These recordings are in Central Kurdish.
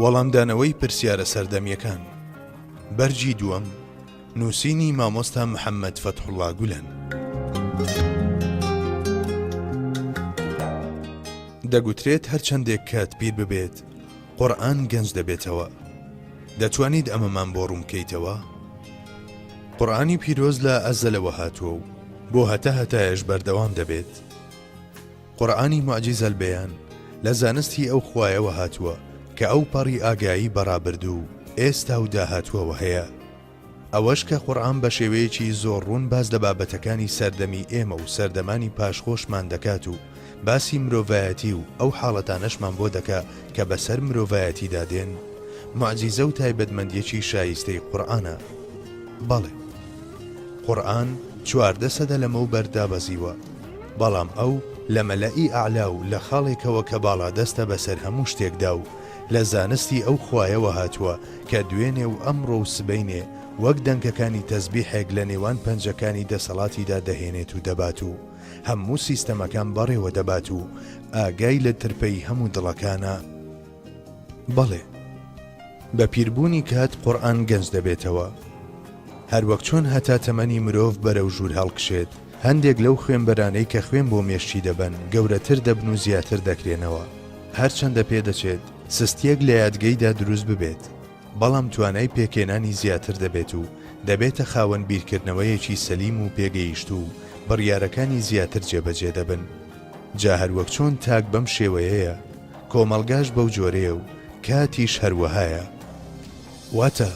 وەڵامدانەوەی پرسیارە سەردەمیەکان بەرجی دووەم نووسینی مامۆستا محەممەد فەتحوڵڵا گولەن. دەگوترێت هەرچەندێک کات پیر ببێت قورئان گەنج دەبێتەوە. دەتوانیت ئەمەمان بۆ ڕوونکەیتەوە؟ قورئانی پیرۆز لە ئەزەلەوە هاتووە و بۆ هەتایەش بەردەوام دەبێت. قورئانی موعجیزە البەیان لە زانستی ئەو خوایەوە هاتووە کە ئەو پەڕی ئاگایی بەڕابردوو ئێستا و داهاتووەوە هەیە. ئەوەش کە قورئان بە شێوەیەکی زۆر ڕوون باز لە بابەتەکانی سەردەمی ئێمە و سەردەمانی پاشخۆشمان دەکات و باسی مرۆڤایەتی و ئەو حاڵەتانەشمان بۆ دەکا کە بەسەر مرۆڤایەتیدا دێن. موعجیزە و تایبەتمەندیەکی شایستەی قورئانە. بەڵێ، قورئان 14 سەدە لەمە و بەردا بەزیوە، بەڵام ئەو لە مەلەئی ئەعلا و لە خاڵێکەوە کە باڵا دەستە بەسەر هەموو شتێکدا و لە زانستی ئەو خوایەوە هاتووە کە دوێنێ و ئەمڕۆ و سبەینێ وەک دەنگەکانی تەسبیحێک لە نێوان پەنجەکانی دەسەڵاتیدا دەهێنێت و دەبات و هەموو سیستەمەکان بەڕێوە دەبات و ئاگای لە ترپەی هەموو دڵەکانە. بەڵێ، بە پیربوونی کات قورئان گەنج دەبێتەوە. هەروەک چۆن هەتا تەمەنی مرۆڤ بەرەو ژوور هەڵکشێت، هەندێک لەو خوێنبەرانەی کە خوێن بۆ مێشتی دەبن گەورەتر دەبن و زیاتر دەکرێنەوە. هەرچەندە پێدەچێت سستیەک لە یادگەیدا دروست ببێت، بەڵام توانای پێکێنانی زیاتر دەبێت و دەبێتە خاوەن بیرکردنەوەیەکی سەلیم و پێگەیشت و بڕیارەکانی زیاتر جێبەجێ دەبن. جا هەروەک چۆن تاک بەم شێوەیەیە، کۆمەڵگاش بەو جۆرەیە و کاتیش هەروەهایە. واتە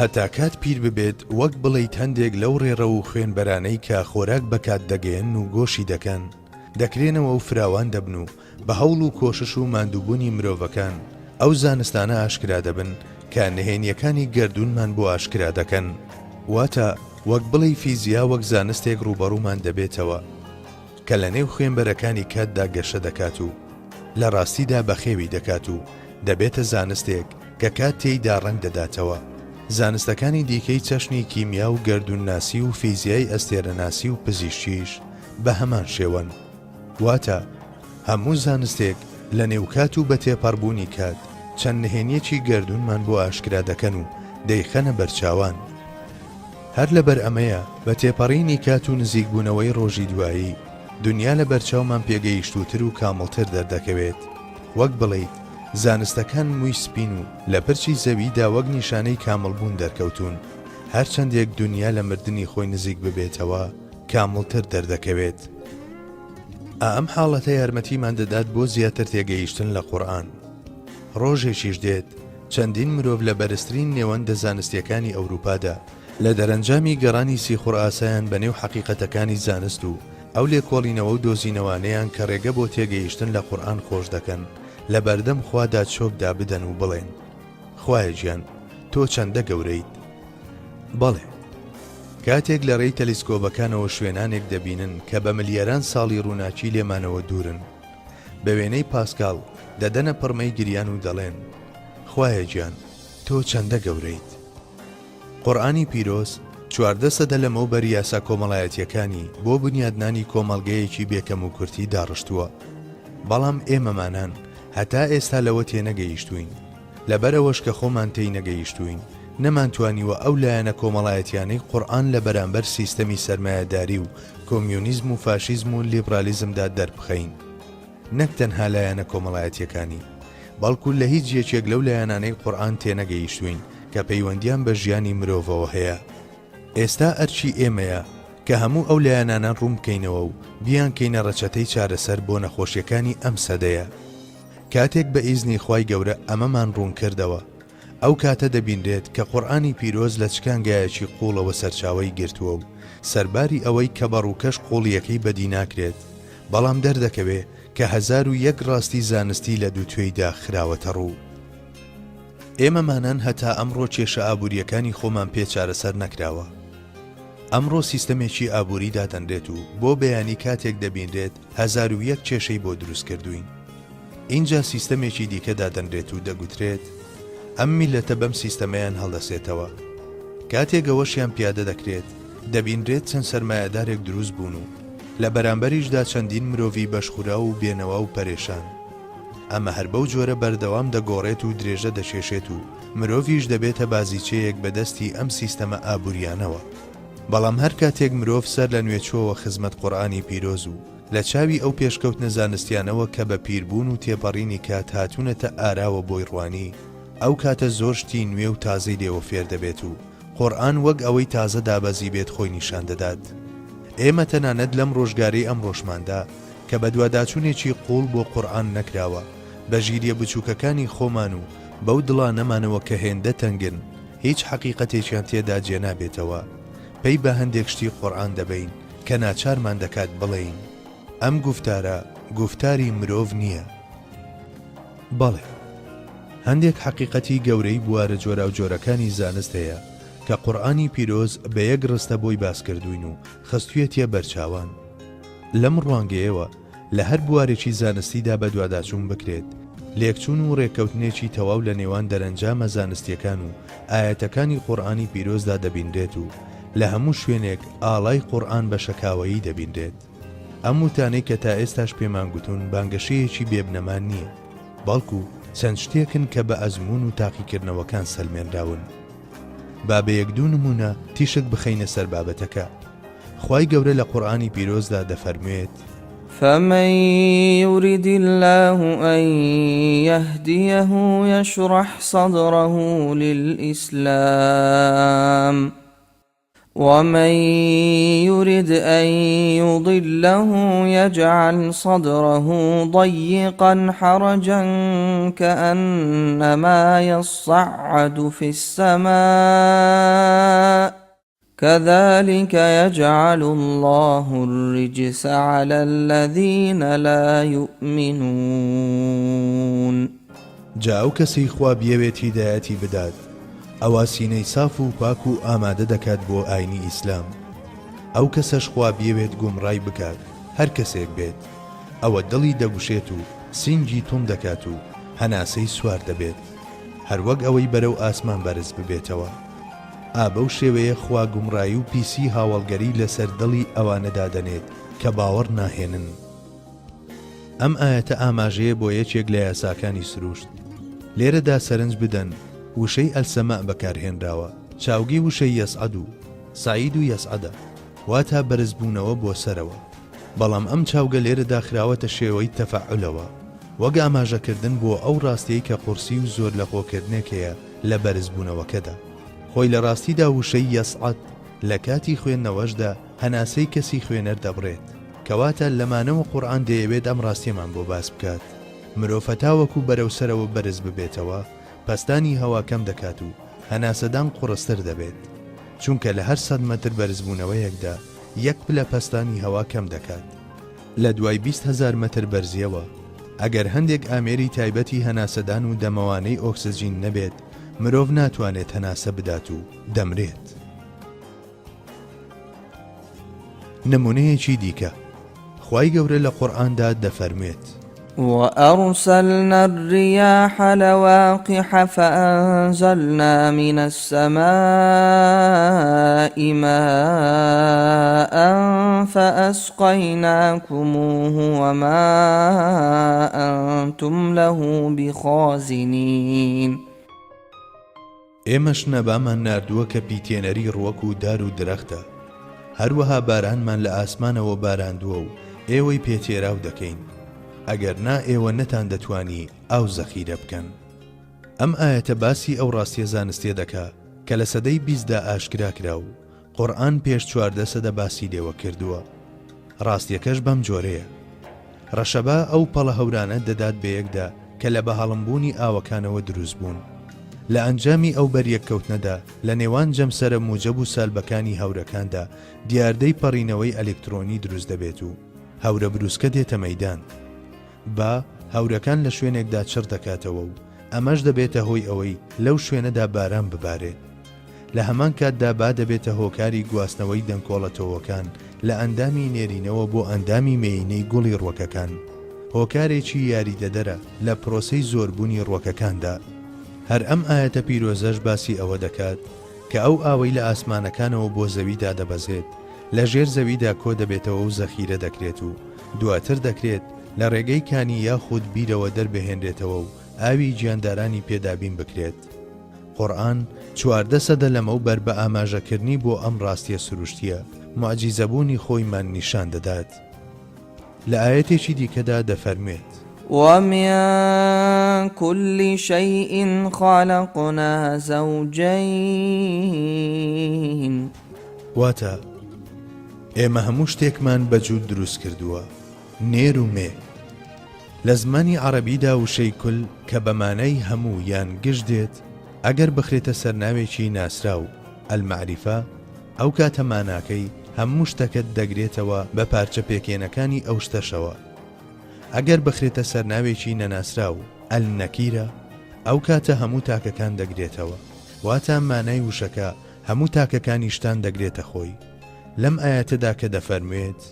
هەتا کات پیر ببێت وەک بڵێیت هەندێک لەو ڕێڕە و خوێنبەرانەی کە خۆراک بەکات دەگەێن و گۆشی دەکەن دەکرێنەوە و فراوان دەبن و بە هەوڵ و کۆشش و ماندووبوونی مرۆڤەکان ئەو زانستانە ئاشکرا دەبن کە نهێنیەکانی گەردوونمان بۆ ئاشکرا دەکەن. واتە وەک بڵێ فیزیا وەک زانستێک ڕوبەڕوومان دەبێتەوە کە لە نێو خوێنبەرەکانی کاتدا گەشە دەکات و لە ڕاستیدا بەخێوی دەکات و دەبێتە زانستێک کە کات تێیدا ڕەنگ دەداتەوە. زانستەکانی دیکەی چەشنی کیمیا و گەردوونناسی و فیزیای ئەستێرەناسی و پزیشکیش بە هەمان شێوەن. واتە هەموو زانستێک لە نێوکات و بە تێپەڕبوونی کات چەند نهێنیەکی گەردوونمان بۆ ئاشکرا دەکەن و دەیخەنە بەرچاوان. هەر لەبەر ئەمەیە بە تێپەڕینی کات و نزیکبوونەوەی ڕۆژی دوایی دنیا لە بەرچاومان پێگەیشتووتر و کامڵتر دەردەکەوێت. وەک بڵێیت زانستەکان مووی سپین و لە پرچی زەویدا وەک نیشانەی کامڵبوون دەرکەوتون. هەرچەندێک دنیا لە مردنی خۆی نزیک ببێتەوە کامڵتر دەردەکەوێت. ئەم حاڵەتە یارمەتیمان دەدات بۆ زیاتر تێگەیشتن لە قورئان. ڕۆژێکیش دێت چەندین مرۆڤ لە بەرزترین نێوەندە زانستیەکانی ئەوروپادا لە دەرەنجامی گەڕانی سیخوڕ ئاسایان بەنێو حەقیقەتەکانی زانست و ئەو لێکۆڵینەوە و دۆزینەوانەیان کە ڕێگە بۆ تێگەیشتن لە قورئان خۆش دەکەن لە بەردەم خوادا چۆکدا بدەن و بڵێن: خوایە گیان، تۆ چەندە گەورەیت. بەڵێ، کاتێک لە ڕێی تەلیسکۆبەکانەوە شوێنانێک دەبینن کە بە ملیاران ساڵی ڕووناکی لێمانەوە دوورن، بە وێنەی پاسکال دەدەنە پڕمەی گریان و دەڵێن: خوایە گیان، تۆ چەندە گەورەیت. قورئانی پیرۆز 14 سەدە لەمەوبەر یاسا کۆمەڵایەتیەکانی بۆ بنیادنانی کۆمەڵگەیەکی بێکەم و کورتی داڕشتووە، بەڵام ئێمەمانان هەتا ئێستا لەوە تێنەگەیشتوین. لەبەرەوەش کە خۆمان تێی نەگەیشتوین نەمانتوانیوە ئەو لایەنە کۆمەڵایەتیانەی قورئان لە بەرامبەر سیستەمی سەرمایەداری و کۆمیونیزم و فاشیزم و لیبرالیزمدا دەربخەین. نەک تەنها لایەنە کۆمەڵایەتیەکانی، بەڵکو لە هیچ یەکێک لەو لایەنانەی قورئان تێنەگەیشتوین کە پەیوەندیان بە ژیانی مرۆڤەوە هەیە. ئێستا ئەرچی ئێمەیە کە هەموو ئەو لایەنانە ڕوون بکەینەوە و بیان کەینە ڕەچەتەی چارەسەر بۆ نەخۆشیەکانی ئەم سەدەیە. کاتێک بە ئیزنی خوای گەورە ئەمەمان ڕوون کردەوە، ئەو کاتە دەبینرێت کە قورئانی پیرۆز لە چکانگایەکی قوڵەوە سەرچاوەی گرتووە و سەرباری ئەوەی کە بەڕووکەش قوڵیەکەی بەدی ناکرێت، بەڵام دەردەکەوێت کە 1001 ڕاستی زانستی لە دووتوێیدا خراوەتە ڕوو. ئێمەمانان هەتا ئەمڕۆ کێشە ئابووریەکانی خۆمان پێ چارەسەر نەکراوە. ئەمڕۆ سیستەمێکی ئابووری دادەنرێت و بۆ بەیانی کاتێک دەبینرێت 1001 کێشەی بۆ دروست کردوین. اینجا سیستەمێکی دیکە دادەنرێت و دەگوترێت ئەم میلەتە بەم سیستەمەیان هەڵدەسێتەوە. کاتێک ئەوەشیان پیادە دەکرێت دەبینرێت چەند سەرمایەدارێک دروست بوون و لە بەرامبەریشدا چەندین مرۆڤی بەشخورا و بێنەوا و پەرێشان. ئەمە هەر بەو جۆرە بەردەوام دەگۆڕێت و درێژە دەشێشێت و مرۆڤیش دەبێتە بازیچەیەک بەدەستی ئەم سیستەمە ئابووریانەوە. بەڵام هەر کاتێک مرۆڤ سەر لە نوێچۆوە خزمەت قورئانی پیرۆز و لە چاوی ئەو پێشکەوتنە زانستیانەوە کە بە پیربوون و تێپەڕینی کات هاتوونەتە ئاراوە بۆی ڕوانی، ئەو کاتە زۆر شتی نوێ و تازەی لێوە فێر دەبێت و قورئان وەک ئەوەی تازە دابەزی بێت خۆی نیشان دەدات. ئێمە تەنانەت لەم ڕۆژگارەی ئەم ڕۆژماندا کە بە دوواداچوونێکی قوڵ بۆ قورئان نەکراوە بە ژیریە بچووکەکانی خۆمان و بەو دڵانەمانەوە کە هێندە تەنگن هیچ حەقیقەتێکیان تێدا جێنابێتەوە، پێی بە هەندێک شتی قورئان دەبین کە ناچارمان دەکات بڵێین ئەم گوفتارە گوفتاری مرۆڤ نییە. بەڵێ، هەندێک حەقیقەتی گەورەی بوارە جۆرا و جۆرەکانی زانست هەیە کە قورئانی پیرۆز بە یەک ڕستە بۆی باسکردوین و خستوویەتیە بەرچاوان. لەم ڕوانگەیەوە لە هەر بوارێکی زانستیدا بە دوواداچوون بکرێت، لێکچوون و ڕێککەوتنێکی تەواو لە نێوان دەرەنجامە زانستیەکان و ئاەتەکانی قورئانی پیرۆزدا دەبینرێت و لە هەموو شوێنێک ئاڵای قورئان بە شەکاوەیی دەبینرێت. ئەم وتانەی کە تا ئێستاش پێمان گوتون بانگەشەیەکی بێبنەمان نییە، بەڵکو چەند شتێکن کە بە ئەزموون و تاقیکردنەوەکان سەلمێنراون. با بە یەک دوو نمونە تیشک بخەینە سەر بابەتەکە. خوای گەورە لە قورئانی پیرۆزدا دەفەرموێت: فمن يرد الله أن يهديه يشرح صدره للإسلام ومن يرد أن يضله يجعل صدره ضيقا حرجا كأنما يصعد في السماء كذلك يجعل الله الرجس على الذين لا يؤمنون. جاءو کەسەی خوا بیەوێت هیدایەتی بدات، ئەوا سینەی صاف و پاک و ئامادە دەکات بۆ ئاینی ئیسلام. ئەو کەسەش خوا بیەوێت گومڕای بکات، هەر کەسێک بێت، ئەوە دڵی دەگوشێت و سینگی تون دەکات و هەناسەی سوار دەبێت، هەروەک ئەوەی بەرەو ئاسمان بەرز ببێتەوە. ئابە و شێوەیە خوا گومڕایی و پیسی هاوڵگەری لەسەر دڵی ئەوانەدا دەنێت کە باوەڕ ناهێنن. ئەم ئاەتە ئاماژەیە بۆ یەکێک لە یاساکانی سروشت. لێرەدا سەرنج بدەن وشەی ئەلسەماء بەکارهێنراوە، چاوگی وشەی یەسعەد و سعید و یەسعەدە، واتە بەرزبوونەوە بۆ سەرەوە. بەڵام ئەم چاوگە لێرەدا خراوەتە شێوەی تەفەعولەوە، وەک ئاماژەکردن بۆ ئەو ڕاستیەی کە قورسی و زۆر لە خۆکردنێکەیە لە بەرزبوونەوەکەدا. خۆی لە ڕاستیدا وشەی یەسعەد لە کاتی خوێندنەوەشدا هەناسەی کەسی خوێنەر دەبڕێت، کەواتە لەمانەوە قورئان دەیەوێت ئەم ڕاستیەمان بۆ باس بکات. مرۆڤ تاوەکو بەرەو سەرەوە بەرز ببێتەوە، پەستانی هەوا کەم دەکات و هەناسەدان قوڕستر دەبێت، چونکە لە هەر 100 مەتر بەرزبوونەوەیەکدا یەک پلە پەستانی هەوا کەم دەکات. لە دوای 20,000 مەتر بەرزیەوە ئەگەر هەندێک ئامێری تایبەتی هەناسەدان و دەمەوانەی ئۆکسجین نەبێت، مرۆڤ ناتوانێت هەناسە بدات و دەمرێت. نمونەیەکی دیکە، خوای گەورە لە قورئاندا دەفەرموێت: وأرسلنا الرياح لواقح فأنزلنا من السماء ماء فأسقيناكموه وما أنتم له بخازنين. ئێمەش نەبامان ناردووە کە پیتێنەری ڕووەک و دار و درەختە، هەروەها بارانمان لە ئاسمانەوە باراندووە و ئێوەی پێتێراو دەکەین، ئەگەر نا ئێوە نەتان دەتوانی ئاو زەخیرە بکەن. ئەم ئاەتە باسی ئەو ڕاستیە زانستیە دەکا کە لە سەدەی 20دا ئاشکرا کرا و قورئان پێش 14 سەدە باسی لێوە کردووە. ڕاستیەکەش بەم جۆرەیە. ڕەشەبا ئەو پەڵە هەورانە دەدات بەیەکدا کە لە بەهەڵمبوونی ئاوەکانەوە دروست بوون. لە ئەنجامی ئەو بەریەککەوتنەدا لە نێوان جەمسەرە موجەب و سالبەکانی هەورەکاندا دیاردەی پەڕینەوەی ئەلکترۆنی دروست دەبێت و هەورە بروسکە دێتە مەیدان. با هەورەکان لە شوێنێکدا چڕ دەکاتەوە و ئەمەش دەبێتە هۆی ئەوەی لەو شوێنەدا باران ببارێت. لە هەمان کاتدا با دەبێتە هۆکاری گواستنەوەی دەنگکۆڵەتەوەکان لە ئەندامی نێرینەوە بۆ ئەندامی مێینەی گوڵی ڕووەکەکان، هۆکارێکی یاریدەدەرە لە پرۆسەی زۆربوونی ڕووەکەکاندا. هەر ئەم ئاەتە پیرۆزەش باسی ئەوە دەکات کە ئەو ئاوەی لە ئاسمانەکانەوە بۆ زەویدا دەبەزێت لە ژێر زەویدا کۆ دەبێتەوە و زەخیرە دەکرێت و دواتر دەکرێت لە ڕێگەی کانی یاخود بیرەوە دەربهێنرێتەوە و ئاوی گیاندارانی پێدابین بکرێت. قورئان 14 سەدە لەمەوبەر بە ئاماژەکردنی بۆ ئەم ڕاستیە سروشتیە معجیزەبوونی خۆیمان نیشان دەدات. لە ئاەتێکی دیکەدا دەفەرمێت: ومن كل شيء خلقنا زوجين. واتە ئێمە هەموو شتێکمان بەجوود دروست کردووە، نێر و مێ. لە زمانی عەرەبیدا وشەی کول کە بەمانای هەموو یان گشت دێت ئەگەر بخرێتە سەرناوێکی ناسرا و ئەلمەعریفە، ئەو کاتە ماناکەی هەموو شتەکەت دەگرێتەوە بە پارچە پێکێنەکانی ئەو شتەشەوە. ئەگەر بخرێتە سەرناوێکی نەناسرا و ئەلنەکیرە، ئەو کاتە هەموو تاکەکان دەگرێتەوە، واتە مانای وشەکە هەموو تاکەکانی شتان دەگرێتە خۆی. لەم ئاەتەدا کە دەفەرموێت: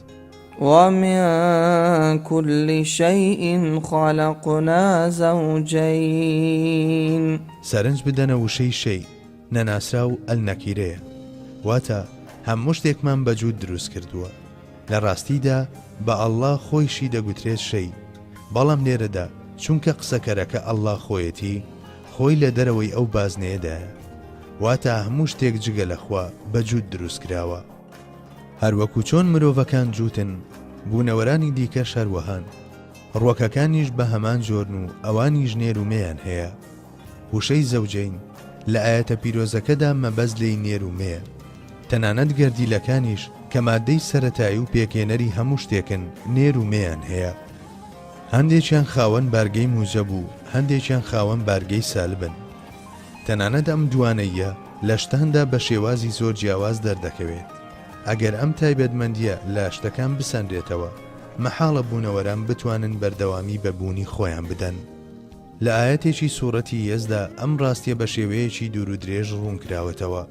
ومن كل شيء خلقنا زوجين. سەرنج بدەنە وشەی شەی نەناسرا و ئەلنەکیرەیە، واتە هەموو شتێکمان بەجوود دروست کردووە. لە ڕاستیدا بە ئەڵڵا خۆیشی دەگوترێت شەی، بەڵام لێرەدا چونکە قسەکەرەکە ئەڵڵا خۆیەتی، خۆی لە دەرەوەی ئەو بازنەیەدایە، واتە هەموو شتێک جگە لەخوا بەجوود دروست کراوە. هەروەکو چۆن مرۆڤەکان جووتن، بوونەوەرانی دیکەش هەروەهان، ڕووەکەکانیش بە هەمان جۆرن و ئەوانیش نێر و مێیان هەیە. وشەی زەوجەین لە ئاەتە پیرۆزەکەدا مەبەست لێی نێر و مێیە. تەنانەت گەردیلەکانیش کە مادەی سەرەتایی و پێکێنەری هەموو شتێکن نێر و مێیان هەیە. هەندێکیان خاوەن بارگەی موجەب و هەندێکیان خاوەن بارگەی سالبن. تەنانەت ئەم دوانەیە لە شتاندا بە شێوازی زۆر جیاواز دەردەکەوێت. ئەگەر ئەم تایبەتمەندیە لە شتەکان بسەندرێتەوە، مەحاڵە بوونەوەران بتوانن بەردەوامی بەبوونی خۆیان بدەن. لە ئاەتێکی سوورەتی یەزدا ئەم ڕاستیە بە شێوەیەکی دوور و درێژ ڕوون کراوەتەوە.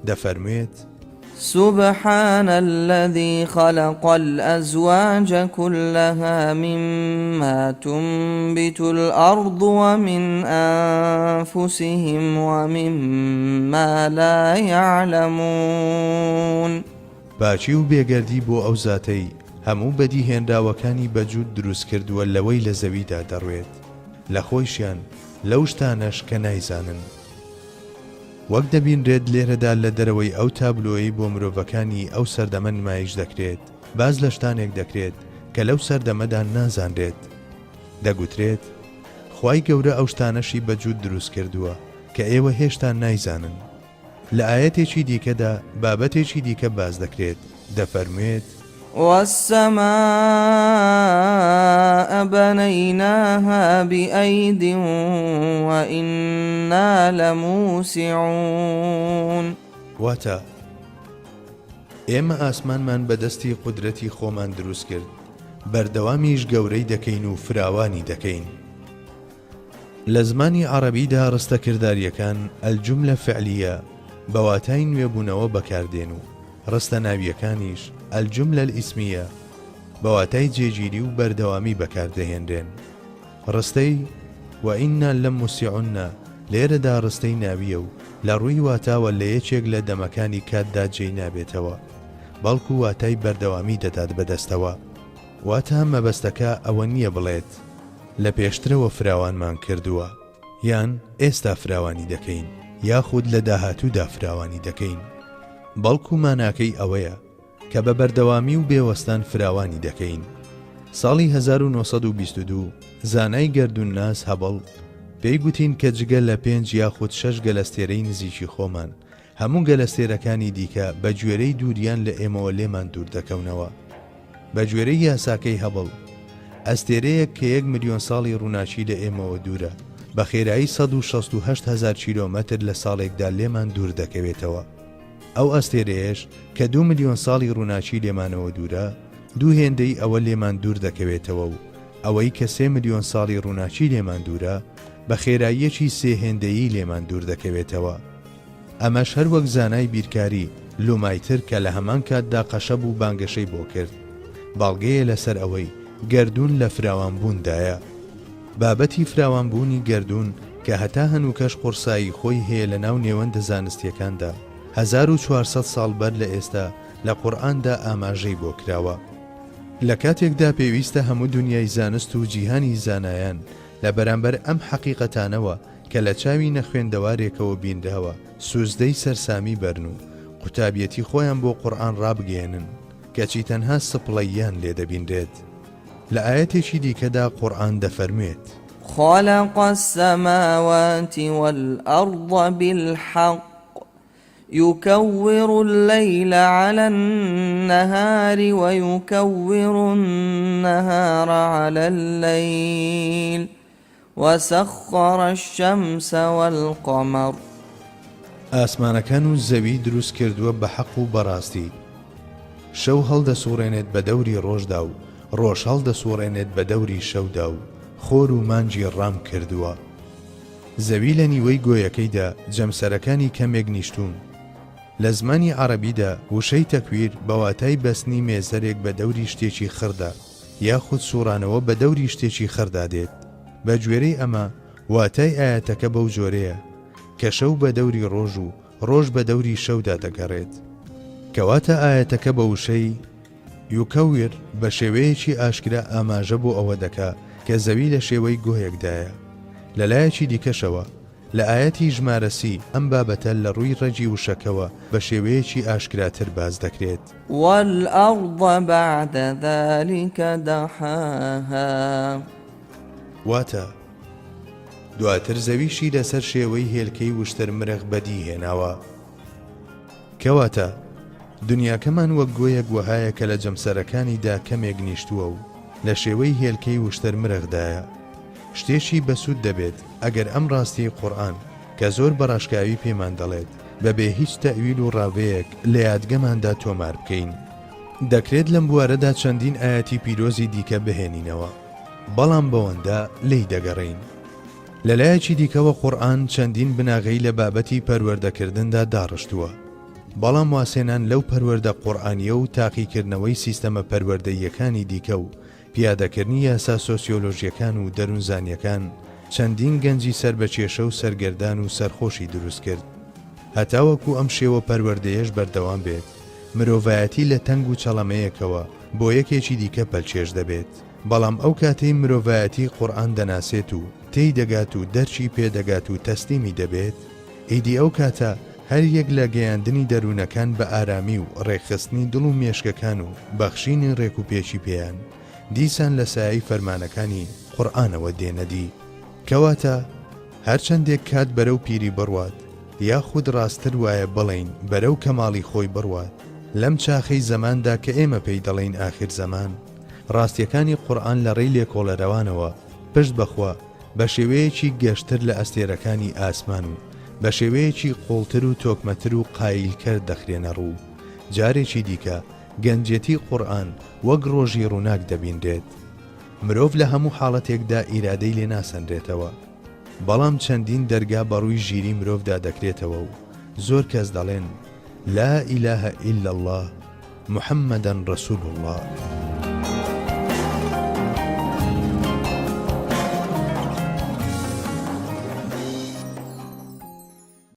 دەفەرموێت: سبحان الذي خلق الأزواج كلها مما تنبت الأرض ومن أنفسهم ومما لا يعلمون. باچی و بێگەردی بۆ ئەو زاتەی هەموو بەدیهێنراوەکانی بەجوود دروست کردووە لەوەی لە زەویدا دەڕوێت، لە خۆیشیان لەو شتانەش کە نایزانن. وەک دەبینرێت لێرەدا لە دەرەوەی ئەو تابلۆیی بۆ مرۆڤەکانی ئەو سەردەمە نمایش دەکرێت، باز لە شتانێک دەکرێت کە لەو سەردەمەدا نازانرێت. دەگوترێت خوای گەورە ئەو شتانەشی بەجوود دروست کردووە کە ئێوە هێشتا نایزانن. لە ئاەتێکی دیکەدا بابەتێکی دیکە باز دەکرێت، دەفەرموێت: والسماء بنيناها بأيد وإنا لموسعون. واتە ئێمە ئاسمانمان بەدەستی قودرەتی خۆمان دروست کرد، بەردەوامیش گەورەی دەکەین و فراوانی دەکەین. لە زمانی عەرەبیدا ڕستەکرداریەکان ئەلجوملە فعلیە بە واتای نوێبوونەوە بەکاردێن و ڕستە ناویەکانیش ئەلجوملە ئیسمیە بە واتای جێگیری و بەردەوامی بەکاردەهێنرێن. ڕستەی وئینا لەموسیعونە لێرەدا ڕستەی ناویە و لە ڕووی واتاوە لە یەکێک لە دەمەکانی کاتدا جێی نابێتەوە، بەڵکو واتای بەردەوامی دەدات بەدەستەوە. واتە مەبەستەکە ئەوە نییە بڵێت لە پێشترەوە فراوانمان کردووە یان ئێستا فراوانی دەکەین یاخود لە داهاتوودا فراوانی دەکەین، بەڵکو ماناکەی ئەوەیە کە بە بەردەوامی و بێوەستان فراوانی دەکەین. ساڵی 1922 زانای گەردونناس هەبڵ پێی گوتین کە جگە لە 5 یاخود 6 گەلەستێرەی نزیکی خۆمان هەموو گەلەستێرەکانی دیکە بە گوێرەی دووریان لە ئێمەوە لێمان دوور دەکەونەوە. بە گوێرەی یاساکەی هەبڵ ئەستێرەیەک کە 1 ملیۆن ساڵی ڕووناچی لە ئێمەوە دوورە بە خێرایی 168,000 کیلۆمەتر لە ساڵێکدا لێمان دوور دەکەوێتەوە. ئەو ئەستێرەیەش کە 2 ملیۆن ساڵی ڕووناچی لێمانەوە دوورە، دوو هێندەی ئەوە لێمان دوور دەکەوێتەوە و ئەوەی کە 3 ملیۆن ساڵی ڕووناچی لێمان دوورە بە خێراییەکی 3 هێندەیی لێمان دوور دەکەوێتەوە. ئەمەش هەر وەک زانای بیرکاری لومایتر کە لە هەمان کاتدا قەشە بوو بانگەشەی بۆ کرد، باڵگەیە لەسەر ئەوەی گەردون لە فراوانبووندایە. بابەتی فراوانبوونی گەردون کە هەتا هەنووکەش قورسایی خۆی هەیە لە ناو نێوەندە زانستیەکاندا 1400 ساڵ بەر لە ئێستا لە قورئاندا ئاماژەی بۆ کراوە. لە کاتێکدا پێویستە هەموو دنیای زانست و جیهانی زانایان لە بەرامبەر ئەم حەقیقەتانەوە کە لە چاوی نەخوێندەوارێکەوە بینراوە سوزدەی سەرسامی بەرن و قوتابیەتی خۆیان بۆ قورئان ڕابگەێنن کەچی تەنها سپڵەییان لێ دەبینرێت. لە ئاەتێکی دیکەدا قورئان دەفەرموێت: خلق السماوات والأرض بالحق يكور الليل على النهار ويكور النهار على الليل وسخر الشمس والقمر. ئاسمانەکان و زەوی دروست کردووە بە حەق و بەڕاستی. شەو هەڵدەسوڕێنێت بە دەوری ڕۆژدا و ڕۆژ هەڵدەسوڕێنێت بە دەوری شەودا و خۆر و مانجی ڕام کردووە. زەوی لە نیوەی گۆیەکەیدا جەمسەرەکانی کەمێک نیشتون. لە زمانی عەرەبیدا وشەی تەکویر بەواتای بەستنی مێزەرێک بە دەوری شتێکی خڕدا یاخود سوڕانەوە بە دەوری شتێکی خڕدا دێت. بە گوێرەی ئەمە واتای ئاەتەکە بەو جۆرەیە کە شەو بە دەوری ڕۆژ و ڕۆژ بە دەوری شەودا دەگەڕێت. کەواتە ئاەتەکە بە وشەی یوکەویر بە شێوەیەکی ئاشکرا ئاماژە بۆ ئەوە دەکا کە زەوی لە شێوەی گۆیەکدایە. لەلایەکی دیکەشەوە لە ئاەتی ژمارەسی ئەم بابەتە لە ڕووی ڕەجی وشەکەوە بە شێوەیەکی ئاشکراتر باز دەکرێت. والأرض بعد ذلك دحاها. واتە دواتر زەویشی لەسەر شێوەی هێلکەی وشتر مرغ بەدی هێناوە. کەواتە دنیاکەمان وەک گۆیەک وەهایە کە لە جەمسەرەکانیدا کەمێک نیشتووە و لە شێوەی هێلکەی وشتر مرغدایە. شتێشی بەسوود دەبێت ئەگەر ئەم ڕاستی قورئان کە زۆر بەڕاشکاوی پێمان دەڵێت بەبێ هیچ تەئویل و ڕاوەیەک لە یادگەماندا تۆمار بکەین. دەکرێت لەم بوارەدا چەندین ئاەتی پیرۆزی دیکە بهێنینەوە، بەڵام بەوەندا لی دەگەڕین. لەلایەکی دیکەوە قورئان چەندین بناغەی لە بابەتی پەروەردەکردندا داڕشتووە، بەڵام واسێنان لەو پەروەردە قورئانیە و تاقیکردنەوەی سیستەمە پەروەردەییەکانی دیکە و پیادەکردنی یاسا سۆسیۆلۆژیەکان و دەروونزانیەکان چەندین گەنجی سەر بە کێشە و سەرگەردان و سەرخۆشی دروست کرد. هەتاوەکو ئەم شێوە پەروەردەیەش بەردەوام بێت، مرۆڤایەتی لە تەنگ و چەڵەمەیەکەوە بۆ یەکێکی دیکە پەلچێش دەبێت. بەڵام ئەو کاتەی مرۆڤایەتی قورئان دەناسێت و تێی دەگات و دەرچی پێدەگات و تەسلیمی دەبێت، ئیدی ئەو کاتە هەر یەک لە گەیاندنی دەروونەکان بە ئارامی و ڕێکخستنی دڵ و مێشکەکان و بەخشینی ڕێک و پێچی پێیان دیسان لە سایەی فەرمانەکانی قورئانەوە دێنەدی. کەواتە هەرچەندێک کات بەرەو پیری بڕوات یاخود ڕاستتر وایە بڵین بەرەو کەماڵی خۆی بڕوات لەم چاخەی زەماندا کە ئێمە پێی دەڵێن ئاخر زەمان، ڕاستیەکانی قورئان لە ڕێی لێکۆڵەرەوانەوە پشت بەخوا بە شێوەیەکی گەشتر لە ئەستێرەکانی ئاسمان و بە شێوەیەکی قوڵتر و تۆکمەتر و قایلکەر دەخرێنە ڕوو. جارێکی دیکە گەنجێتی قورئان وەک ڕۆژی ڕووناک دەبینرێت. مرۆڤ لە هەموو حاڵەتێکدا ئیرادەی لێ ناسەندرێتەوە، بەڵام چەندین دەرگا بەڕووی ژیری مرۆڤدا دەکرێتەوە و زۆر کەس دەڵێن لا ئیلەهە ئیلا الله محەممەدەن ڕەسوول الله.